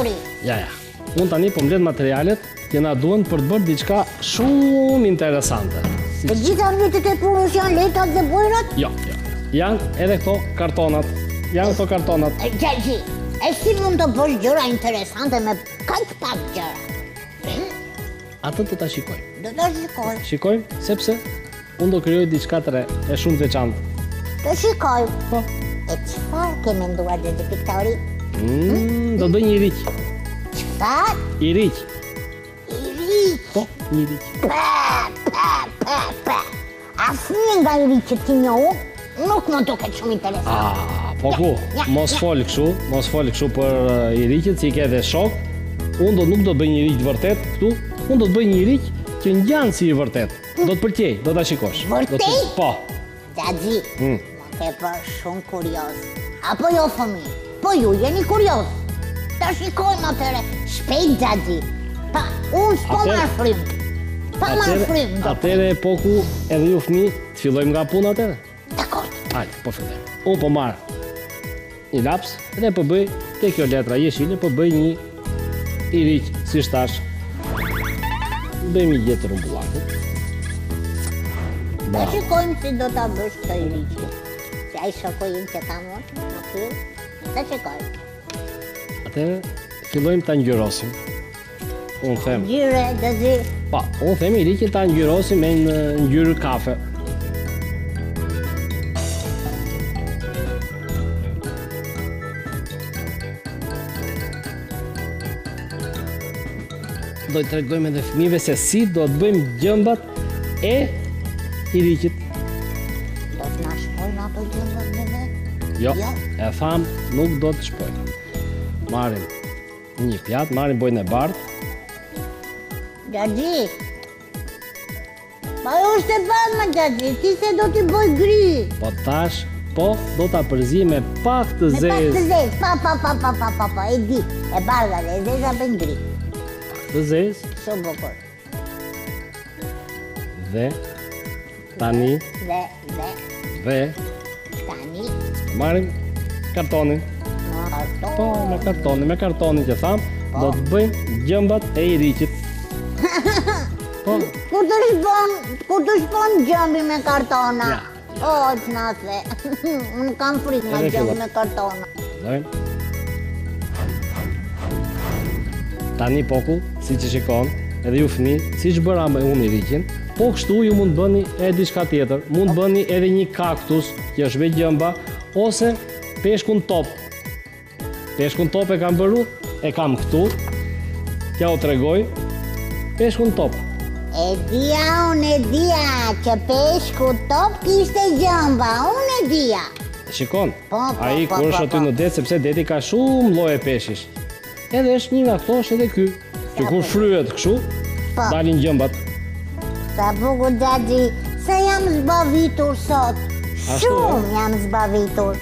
piktori. Ja. Unë tani po mbledh materialet që na duhen për të bërë diçka shumë interesante. Të gjitha mjetet e punës janë letrat dhe bojrat? Jo. Janë edhe këto kartonat. Gjagji, e si mund të bësh gjëra interesante me kaq pak gjëra? Atë do ta shikoj. Shikojmë, sepse unë do krijoj diçka të re, e shumë të veçantë. Të shikoj. Po. E çfarë ke menduar dhe piktori? Do bëj një riq. Çfarë? I riq. Po, një riq. A fëmijë nga i riq që ti njohu, nuk më duket shumë interesant. Po ku? Mos fol kështu për i riqet, si ke dhe shok. Unë nuk do të bëj një riq vërtet këtu, unë do të bëj një riq që ngjan si i vërtet. Do të pëlqej, do ta shikosh. Vërtet? Po. Gjagji, më ke bërë shumë kurioz. Apo jo fëmijë? Po ju jeni kurioz. Ta shikojmë atëre, shpejt Gjagji. Pa, unë s'po marr frymë. Atëre po ku edhe ju fëmijë të fillojmë nga puna atëre? Dakor. Hajde, po fillojmë. Unë po marr një laps dhe po bëj te kjo letra jeshile, po bëj një i riq, si thash. Bëjmë një jetë rrumbullakut. Ta shikojmë si do ta bësh këtë i riq. Se ai shoku im që ka marrë, më fyll. Ta shikojmë. Atëherë fillojmë ta ngjyrosim. Unë them. Ngjyre, Gjagji. Po, unë them i riqin ta ngjyrosim me një ngjyrë kafe. Do të tregojmë edhe fëmijëve se si do të bëjmë gjëmbat e i riqit. Do të na shpojnë ato gjëmbat me ne? Jo, e tham, nuk do të shpojnë. Marrim një pjatë, marrim bojën e bardhë. Gjagji, pa jo është e bardhë më Gjagji, ti se do t'i bëj gri. Po tash, do t'a përzi me pak të zezë. Me pak të zezë, pa, e di, e bardha dhe e zeza bën gri. Të zezë. Shumë bukur. Dhe, tani. Tani. Marrim kartonin. Po, me kartonin që tham, do të bëjmë gjëmbat e i riqit. Po. Ku të shpon gjëmbi me kartona? O, që na the. Unë kam frikë me gjëmbi me kartona. Tani poku, si që shikon, edhe ju fëmijë, si që bëra me unë i riqin, po kështu ju mund bëni edhe diçka tjetër, mund bëni edhe një kaktus, që është veç gjëmba, ose peshkun top. Peshkun top e kam bëru, e kam këtu, tja u tregoj, peshkun top. Unë e dia, që peshku top kishte gjëmba, unë e dia. Shikon, a i kur është aty në det, sepse deti ka shumë lloje peshish. Edhe është një nga këto është edhe ky, që kur fryhet kështu, dalin gjëmbat. Sa bukur Gjagji, sa jam zbavitur sot. Shumë jam zbavitur.